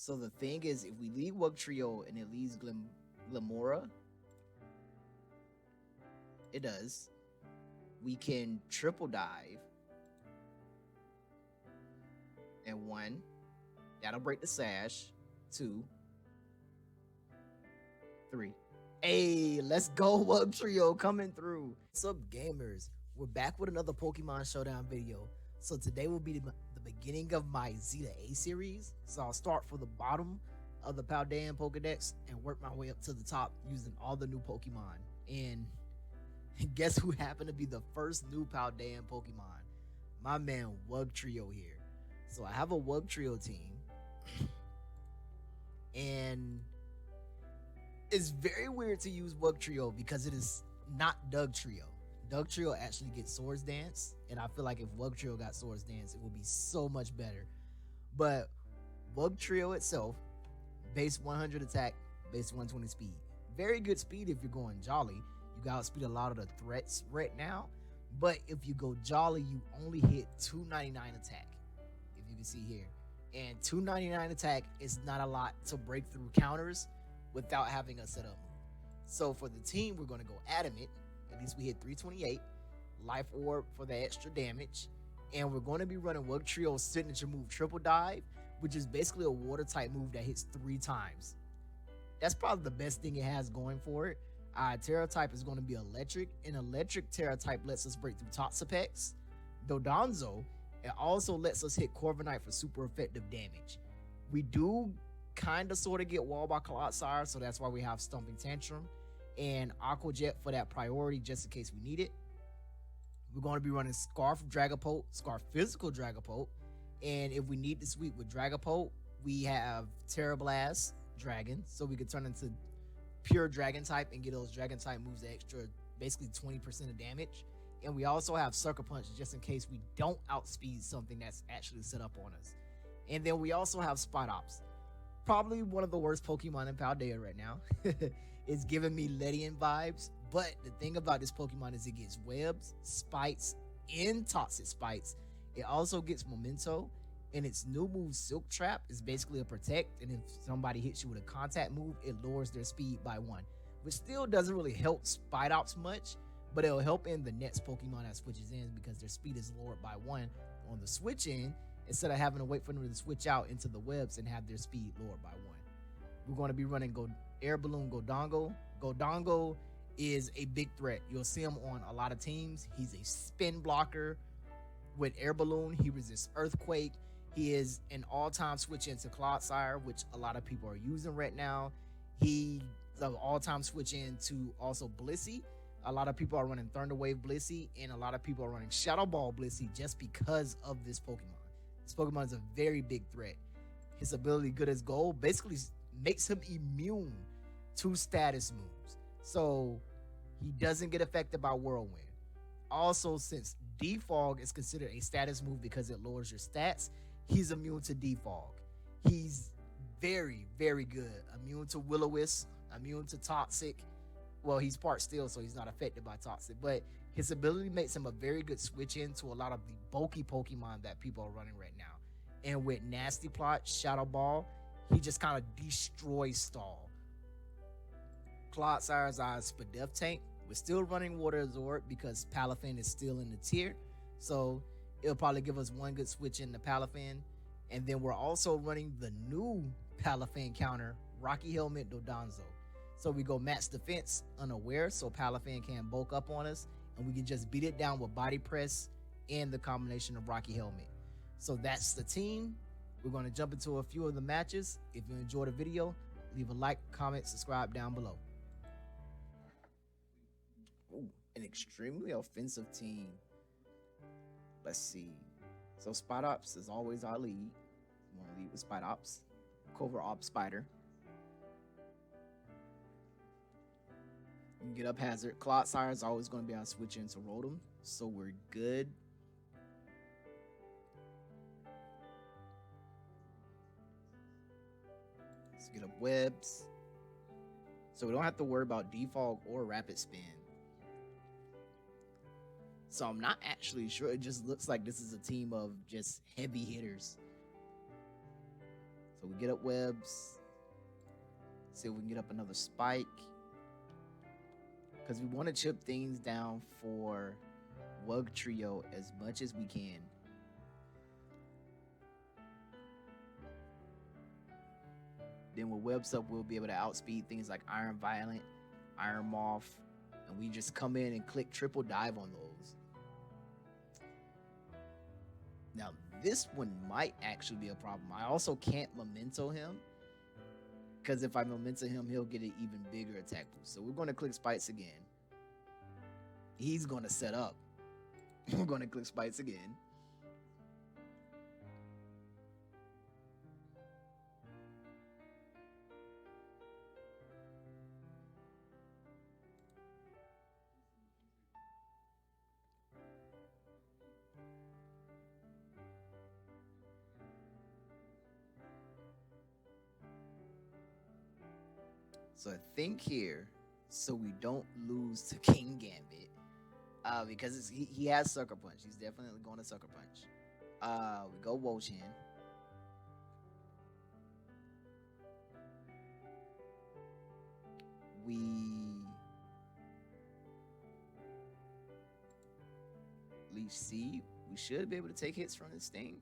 So the thing is, if we leave Wugtrio and it leaves Glimmora, it does. We can triple dive. And 1. That'll break the sash. 2. 3. Hey, let's go, Wugtrio coming through. What's up, gamers? We're back with another Pokemon Showdown video. So today will be the beginning of my Z to A series. So I'll start from the bottom of the Paldean Pokedex and work my way up to the top using all the new Pokemon. And guess who happened to be the first new Paldean Pokemon? My man Wugtrio here. So I have a Wugtrio team. And it's very weird to use Wugtrio because it is not Dugtrio. Dugtrio actually gets Swords Dance, and I feel like if Wugtrio got Swords Dance, it would be so much better. But Wugtrio itself, base 100 attack, base 120 speed. Very good speed if you're going Jolly. You can outspeed a lot of the threats right now. But if you go Jolly, you only hit 299 attack, if you can see here. And 299 attack is not a lot to break through counters without having a setup move. So for the team, we're going to go Adamant. At least we hit 328. Life Orb for the extra damage. And we're going to be running Wugtrio's signature move, Triple Dive, which is basically a water type move that hits 3 times. That's probably the best thing it has going for it. Terra type is going to be Electric, and Electric Terra type lets us break through Toxapex. Dodonzo, it also lets us hit Corviknight for super effective damage. We do kind of sort of get walled by Clodsire, so that's why we have Stomping Tantrum and Aqua Jet for that priority just in case we need it. We're going to be running Scarf Dragapult, Scarf Physical Dragapult, and if we need to sweep with Dragapult, we have Terra Blast Dragon, so we could turn into pure Dragon type and get those Dragon type moves the extra, basically 20% of damage. And we also have Sucker Punch just in case we don't outspeed something that's actually set up on us. And then we also have Spot Ops. Probably one of the worst Pokemon in Paldea right now. It's giving me Ledian vibes. But the thing about this Pokemon is it gets Webs, Spites, and Toxic Spites. It also gets Memento. And its new move, Silk Trap, is basically a protect. And if somebody hits you with a contact move, it lowers their speed by 1. Which still doesn't really help Spite Ops much. But it'll help in the next Pokemon that switches in because their speed is lowered by 1 on the switch in, instead of having to wait for them to switch out into the webs and have their speed lowered by 1. We're going to be running Air Balloon Godongo. Godongo is a big threat. You'll see him on a lot of teams. He's a spin blocker. With Air Balloon, he resists Earthquake. He is an all-time switch into Clodsire, which a lot of people are using right now. He's an all-time switch into also Blissey. A lot of people are running Thunder Wave Blissey, and a lot of people are running Shadow Ball Blissey just because of this Pokemon. This Pokemon is a very big threat. His ability, Good as Gold, basically makes him immune to status moves. So he doesn't get affected by Whirlwind. Also, since Defog is considered a status move because it lowers your stats, he's immune to Defog. He's very, very good. Immune to Will-O-Wisp, immune to Toxic. Well, he's part steel, so he's not affected by Toxic, but his ability makes him a very good switch into a lot of the bulky Pokemon that people are running right now. And with Nasty Plot, Shadow Ball, he just kind of destroys Stall. Clodsire's Spadef Tank, we're still running Water Absorb because Palafin is still in the tier, so it'll probably give us 1 good switch into Palafin. And then we're also running the new Palafin counter, Rocky Helmet Dodonzo. So we go Max Defense Unaware, so Palafin can't bulk up on us, and we can just beat it down with Body Press and the combination of Rocky Helmet. So that's the team. We're going to jump into a few of the matches. If you enjoyed the video, leave a like, comment, subscribe down below. Ooh, an extremely offensive team. Let's see. So Spot Ops is always our lead. We want to lead with Spot Ops. Covert Op Spider. Get up hazard. Clodsire is always going to be our switch into Rotom, so we're good. Let's get up webs, so we don't have to worry about defog or rapid spin. So I'm not actually sure. It just looks like this is a team of just heavy hitters. So we get up webs. See if we can get up another spike. Because we want to chip things down for Wugtrio as much as we can. Then with webs up, we'll be able to outspeed things like Iron Violent, Iron Moth, and we just come in and click triple dive on those. Now, this one might actually be a problem. I also can't memento him, because if I memento him, he'll get an even bigger attack boost. So we're going to click Spites again. He's going to set up. We're going to click Spites again. So I think here, so we don't lose to King Gambit, because he has Sucker Punch. He's definitely going to Sucker Punch. We go Wo-Chan. We Leech Seed. We should be able to take hits from this thing.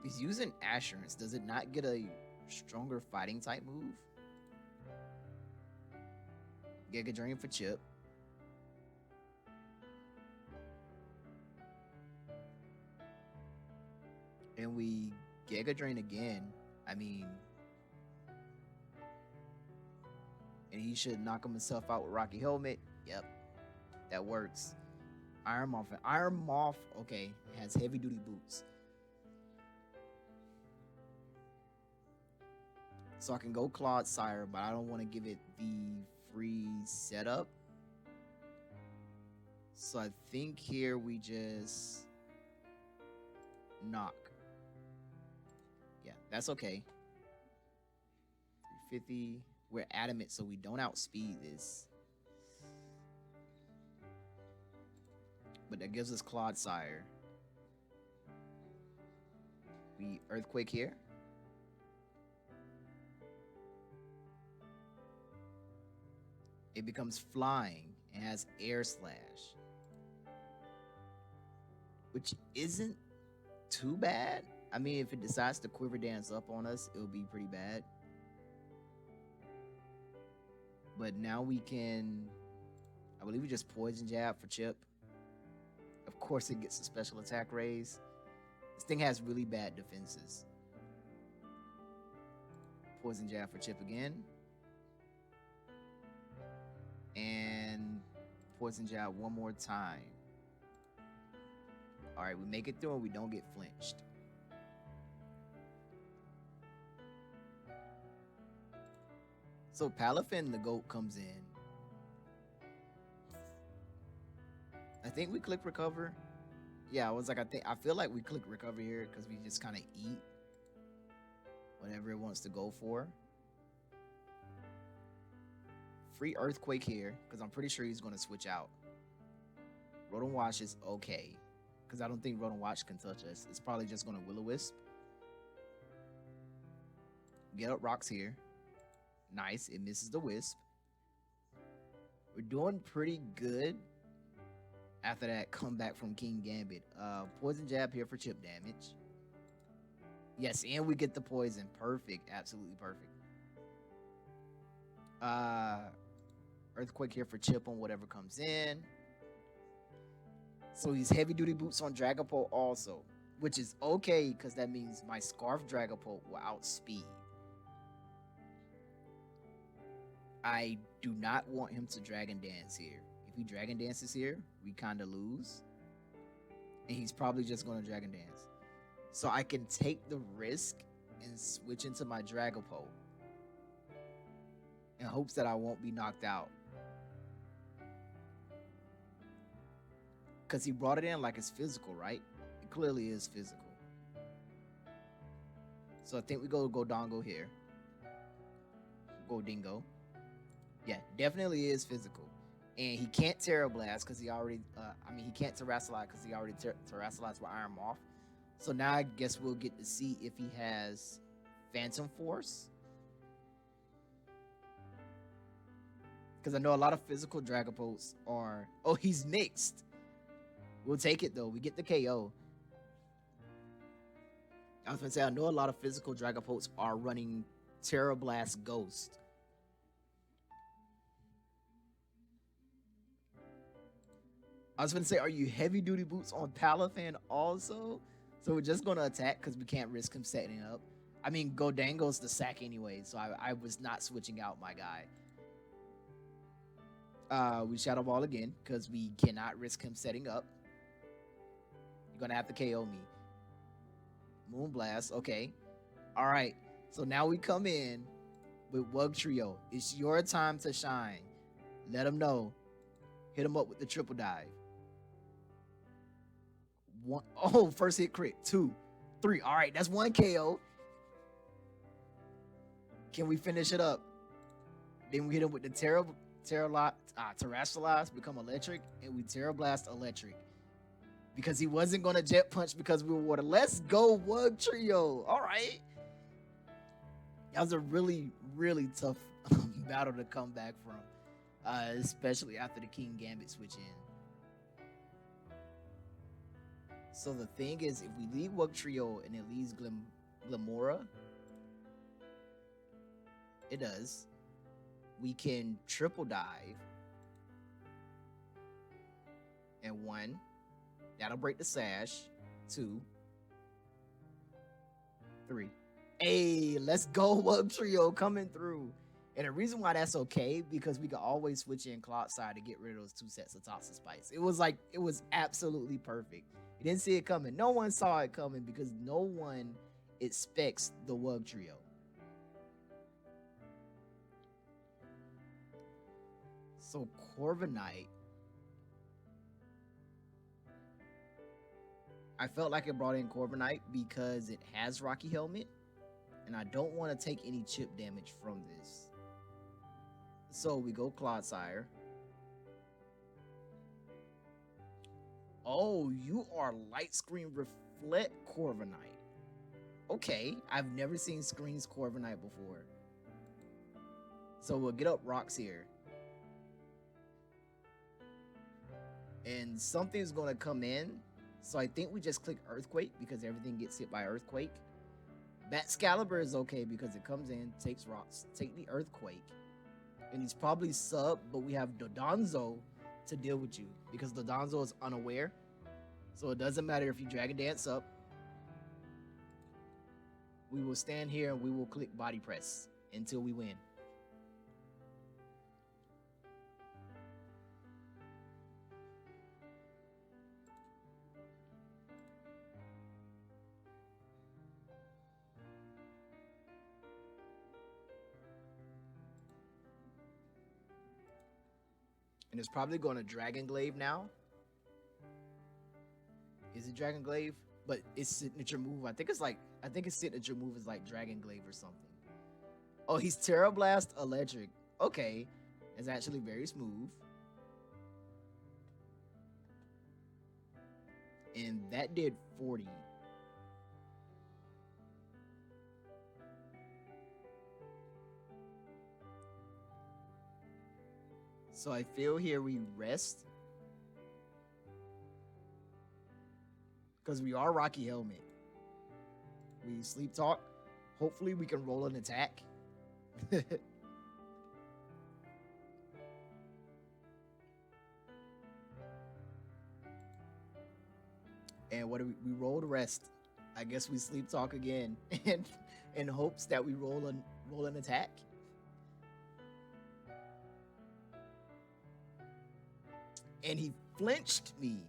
He's using Assurance. Does it not get a stronger fighting type move? Giga Drain for Chip. And we Giga Drain again. I mean, and he should knock himself out with Rocky Helmet. Yep, that works. Iron Moth. Iron Moth, okay, has heavy duty boots. So I can go Clodsire, but I don't want to give it the free setup. So I think here we just knock. Yeah, that's okay. 350. We're adamant, so we don't outspeed this. But that gives us Clodsire. We Earthquake here. It becomes flying and has Air Slash, which isn't too bad. I mean, if it decides to Quiver Dance up on us, it'll be pretty bad. But now we can, I believe we just Poison Jab for Chip. Of course, it gets a special attack raise. This thing has really bad defenses. Poison Jab for Chip again. And Poison Jab one more time. All right, we make it through and we don't get flinched. So Palafin the GOAT comes in. I think we click recover. Yeah, I was like, I feel like we click recover here because we just kind of eat whatever it wants to go for. Free Earthquake here, because I'm pretty sure he's going to switch out. Rotom Wash is okay, because I don't think Rotom Wash can touch us. It's probably just going to Will-O-Wisp. Get up rocks here. Nice, it misses the Wisp. We're doing pretty good after that comeback from King Gambit. Poison Jab here for chip damage. Yes, and we get the poison. Perfect, absolutely perfect. Earthquake here for chip on whatever comes in. So he's heavy duty boots on Dragapult also, which is okay because that means my Scarf Dragapult will outspeed. I do not want him to Dragon Dance here. If he Dragon Dances here, we kind of lose. And he's probably just going to Dragon Dance. So I can take the risk and switch into my Dragapult in hopes that I won't be knocked out. Because he brought it in like it's physical, right? It clearly is physical. So I think we go Dongo here. Go Dingo. Yeah, definitely is physical. And he can't Terra Blast because he already, he can't Terrassalize because he already Terrassalized with Iron Moth. So now I guess we'll get to see if he has Phantom Force. Because I know a lot of physical Dragapults are... Oh, he's mixed. We'll take it, though. We get the KO. I was going to say, I know a lot of physical Dragapults are running Terra Blast Ghost. I was going to say, are you heavy-duty boots on Palafan also? So we're just going to attack because we can't risk him setting up. I mean, Godango's the sack anyway, so I was not switching out my guy. We Shadow Ball again because we cannot risk him setting up. You're going to have to KO me. Moonblast, okay. All right, so now we come in with Wugtrio. It's your time to shine. Let him know. Hit him up with the triple dive. One, oh, first hit crit. 2, 3. All right, that's 1 KO. Can we finish it up? Then we hit him with the Terrassalize, become electric, and we Terra Blast electric. Because he wasn't going to Jet Punch because we were water. Let's go, Wugtrio. All right. That was a really, really tough battle to come back from, especially after the King Gambit switch in. So the thing is, if we leave Wugtrio and it leaves Glimmora, it does. We can triple dive. And 1. That'll break the sash. 2. 3. Hey, let's go, Wugtrio coming through. And the reason why that's okay, because we can always switch in Clodside to get rid of those 2 sets of Toxic Spice. It was absolutely perfect. You didn't see it coming. No one saw it coming because no one expects the Wugtrio. So Corviknight, I felt like it brought in Corviknight because it has Rocky Helmet, and I don't want to take any chip damage from this. So we go Clodsire. Oh, you are Light Screen Reflect Corviknight. Okay, I've never seen Screens Corviknight before. So we'll get up rocks here. And something's going to come in. So I think we just click Earthquake because everything gets hit by Earthquake. Batcalibur is okay because it comes in, takes rocks, take the Earthquake. And he's probably sub, but we have Dodonzo to deal with you because Dodonzo is unaware. So it doesn't matter if you Dragon Dance up. We will stand here and we will click Body Press until we win. And it's probably going to Dragon Glaive now. Is it Dragon Glaive? But its signature move, I think its signature move is like Dragon Glaive or something. Oh, he's Terra Blast Electric. Okay. It's actually very smooth. And that did 40. So I feel here we rest. Because we are Rocky Helmet. We Sleep Talk. Hopefully we can roll an attack. And what do we roll the rest? I guess we Sleep Talk again. And in hopes that we roll an attack. And he flinched me.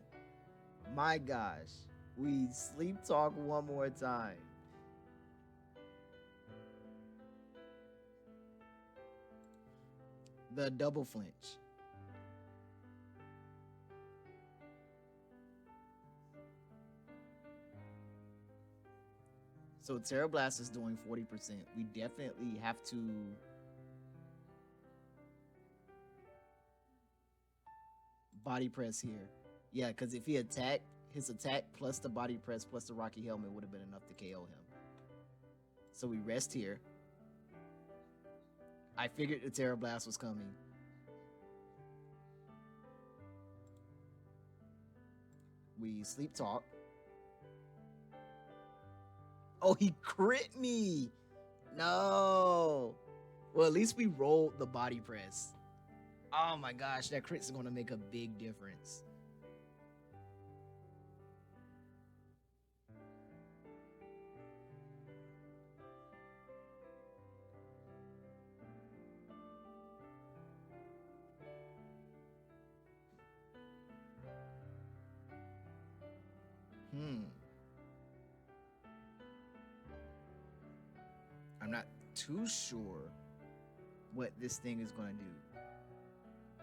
My gosh. We Sleep Talk one more time. The double flinch. So Terra Blast is doing 40%. We definitely have to... body press here. Yeah, because if he attacked, his attack plus the body press plus the Rocky Helmet would have been enough to KO him. So we rest here. I figured the Terra Blast was coming. We sleep talk. Oh, he crit me. No. Well, at least we rolled the body press. Oh my gosh, that crit's going to make a big difference. I'm not too sure what this thing is going to do.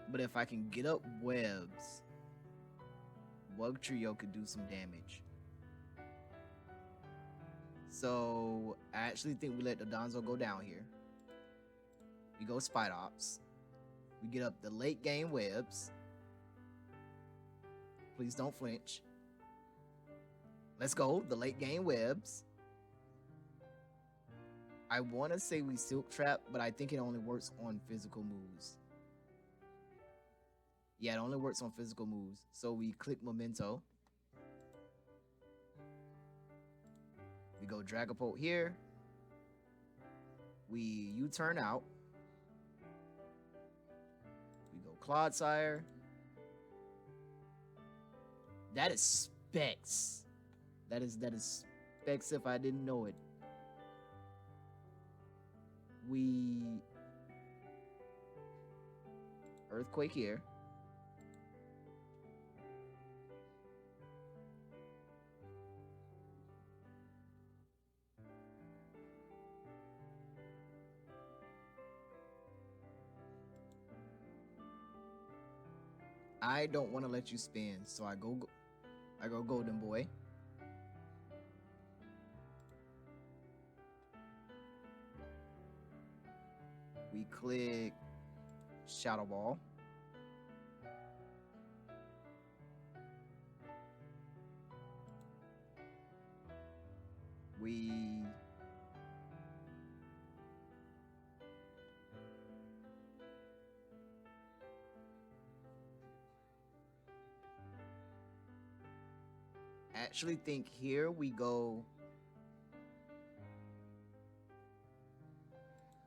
But if I can get up webs, Wugtrio could do some damage. So I actually think we let the Donzo go down here. We go Spidops. We get up the late game webs. Please don't flinch. Let's go, the late game webs. I want to say we Silk Trap, but I think it only works on physical moves. Yeah, it only works on physical moves. So we click Memento. We go Dragapult here. We U-turn out. We go Clodsire. That is Specs. That is Specs if I didn't know it. We Earthquake here. I don't want to let you spin, so I go Golden Boy. We click Shadow Ball. We actually think here we go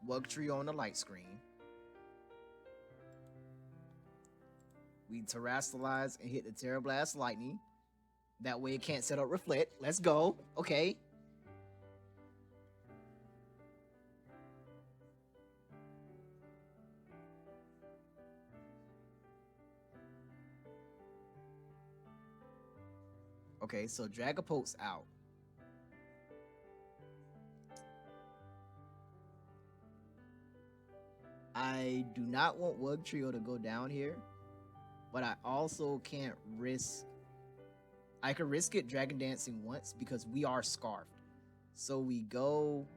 Wugtrio on the light screen. We Terrasilize and hit the Terra Blast Lightning. That way it can't set up Reflect. Let's go. Okay. Okay, so Dragapult's out. I do not want Wugtrio to go down here, but I also can't risk. I could risk it Dragon Dancing once because we are Scarfed. So we go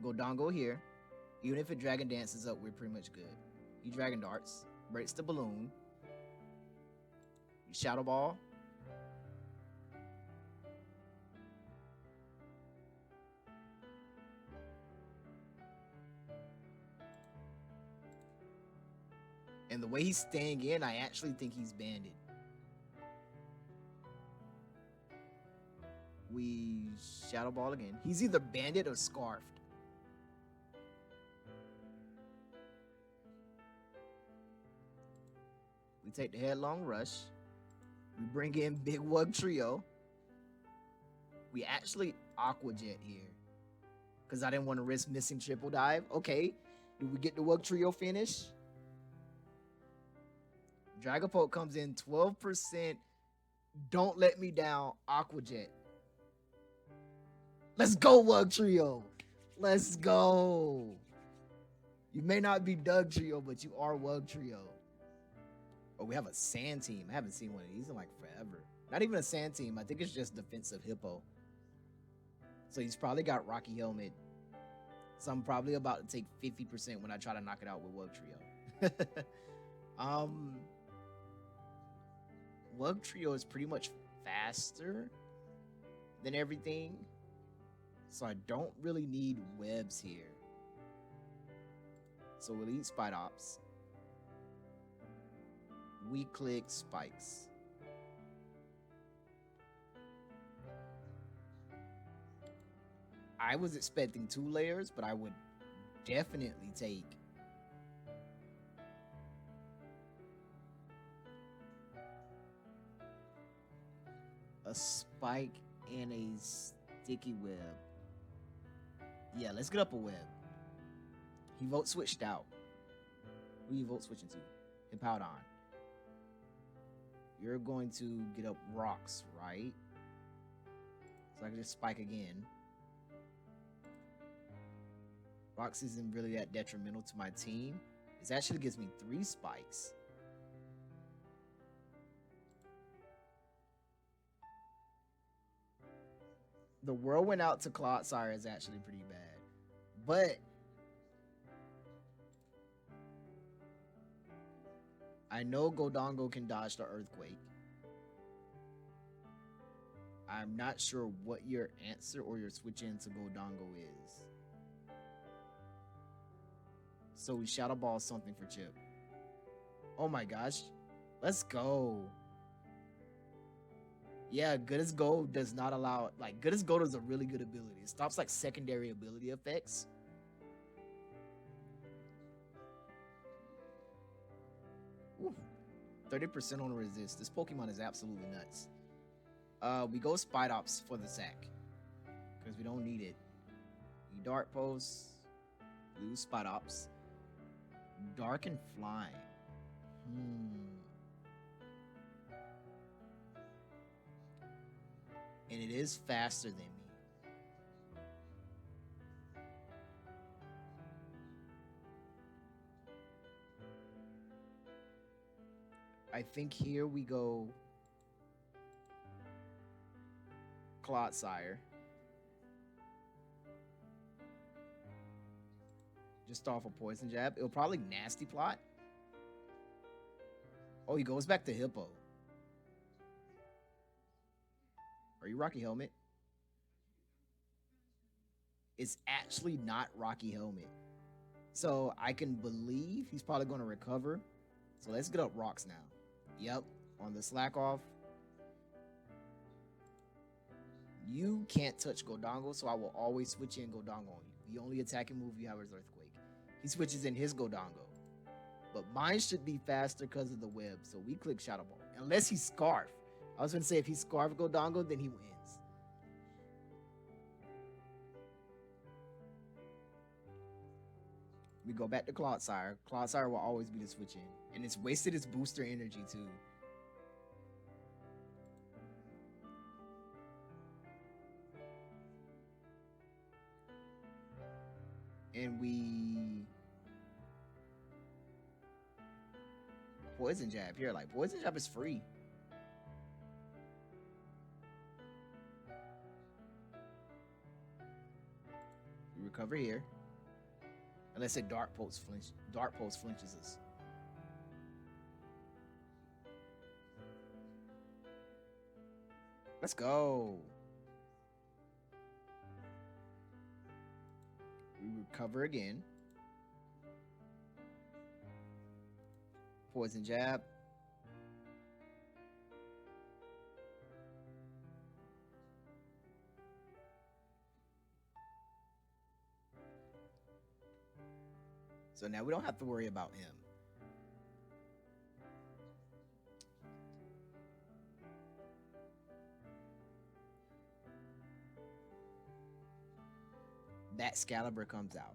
Dongo here. Even if it Dragon Dances up, we're pretty much good. He Dragon Darts, breaks the balloon. You Shadow Ball. And the way he's staying in, I actually think he's banded. We Shadow Ball again. He's either banded or Scarfed. We take the Headlong Rush. We bring in Big Wugtrio. We actually Aqua Jet here. Because I didn't want to risk missing Triple Dive. Okay. Do we get the Wugtrio finish? Dragapult comes in 12%. Don't let me down. Aqua Jet. Let's go, Wugtrio. Let's go. You may not be Dugtrio, but you are Wugtrio. Oh, we have a Sand Team. I haven't seen one of these in like forever. Not even a Sand Team. I think it's just Defensive Hippo. So he's probably got Rocky Helmet. So I'm probably about to take 50% when I try to knock it out with Wugtrio. Wugtrio is pretty much faster than everything, so I don't really need webs here. So we'll eat Spidops. We click spikes. I was expecting 2 layers, but I would definitely take a spike and a sticky web. Yeah, let's get up a web. He vote switched out. Who you vote switching to? Hippowdon. You're going to get up rocks, right? So I can just spike again. Rocks isn't really that detrimental to my team. It actually gives me 3 spikes. The whirlwind out to Clodsire is actually pretty bad. But I know Gholdengo can dodge the earthquake. I'm not sure what your answer or your switch into Gholdengo is. So we Shadow Ball something for Chip. Oh my gosh. Let's go. Yeah, Good as Gold does not allow... Like, Good as Gold is a really good ability. It stops, like, secondary ability effects. Ooh, 30% on resist. This Pokemon is absolutely nuts. We go Spidops for the sack. Because we don't need it. We Dark Pulse. Lose Spidops. Dark and Flying. And it is faster than me. I think here we go Clodsire. Just off a poison jab. It'll probably nasty plot. Oh, he goes back to Hippo. Are you Rocky Helmet? It's actually not Rocky Helmet. So I can believe he's probably going to recover. So let's get up rocks now. Yep, on the slack off. You can't touch Gholdengo, so I will always switch in Gholdengo on you. The only attacking move you have is Earthquake. He switches in his Gholdengo. But mine should be faster because of the web, so we click Shadow Ball. Unless he's Scarf. I was going to say if he's Scarf Gholdengo, then he wins. We go back to Clodsire. Clodsire will always be the switch in. And it's wasted its booster energy too. And we Poison Jab here. Like, Poison Jab is free. We recover here. And let's say Dark Pulse flinches us. Let's go. We recover again. Poison Jab. So now we don't have to worry about him. That Excalibur comes out.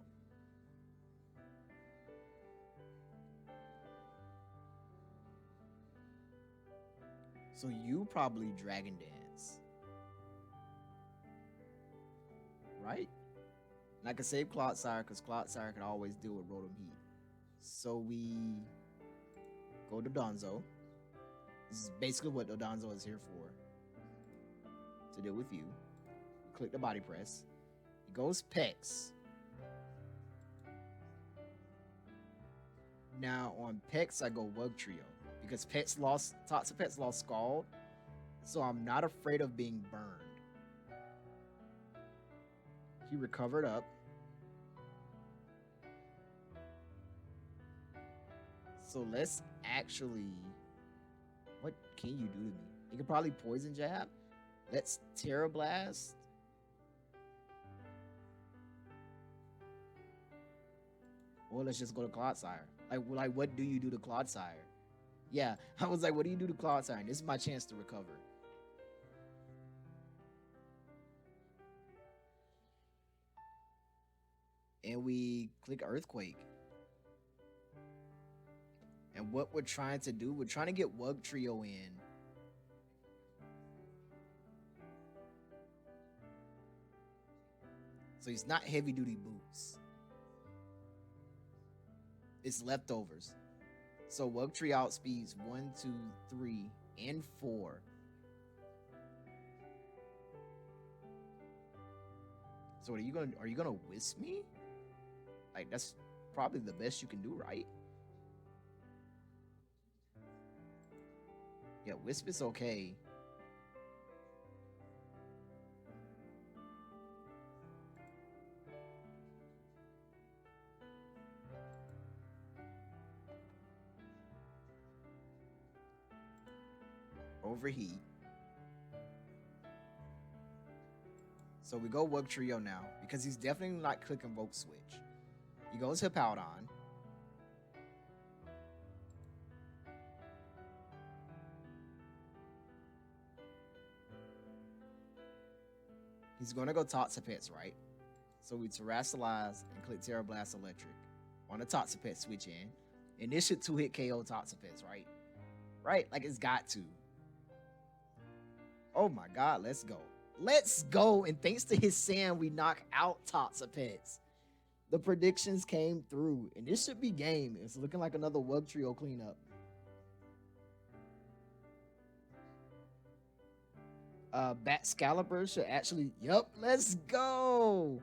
So you probably Dragon Dance. Right? And I can save Clodsire because Clodsire can always deal with Rotom Heat. So we go to Donzo. This is basically what Donzo is here for. To deal with you. Click the body press. He goes Pex. Now on Pex, I go Wugtrio. because pets lost toxic pets lost Scald, so I'm not afraid of being burned. He recovered up. So let's actually, what can you do to me? You can probably poison jab. Let's Terra Blast. Or let's just go to Clodsire. Like what do you do to Clodsire? Yeah, I was like, what do you do to Clodsire? This is my chance to recover. And we click Earthquake. And what we're trying to do, we're trying to get Wugtrio in. So he's not heavy duty boots. It's leftovers. So Wugtrio outspeeds 1, 2, 3, and 4. So are you gonna wisp me? Like that's probably the best you can do, right? Yeah, wisp is okay. Overheat. So we go Wugtrio now because he's definitely not click Invoke Switch. He goes Hippowdon. He's gonna go Toxapex, right? So we Terrasilize and click Terra Blast Electric on the Toxapex switch in. And this should 2-hit KO Toxapex, right? Right? Like it's got to. Oh my god, let's go. Let's go. And thanks to his sand, we knock out Toxapex. The predictions came through. And this should be game. It's looking like another Wugtrio cleanup. Bat Scalibur should actually... Yep, let's go.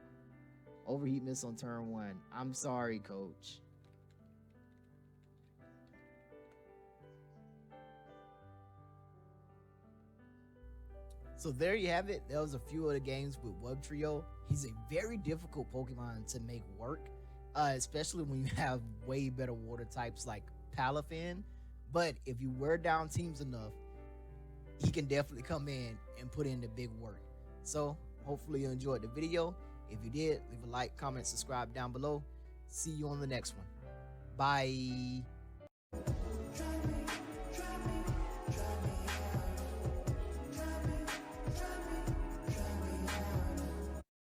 Overheat miss on turn 1. I'm sorry, coach. So there you have it. There was a few of the games with Wugtrio. He's a very difficult Pokemon to make work, especially when you have way better water types like Palafin. But if you wear down teams enough, he can definitely come in and put in the big work. So hopefully you enjoyed the video. If you did, leave a like, comment, subscribe down below. See you on the next one. Bye.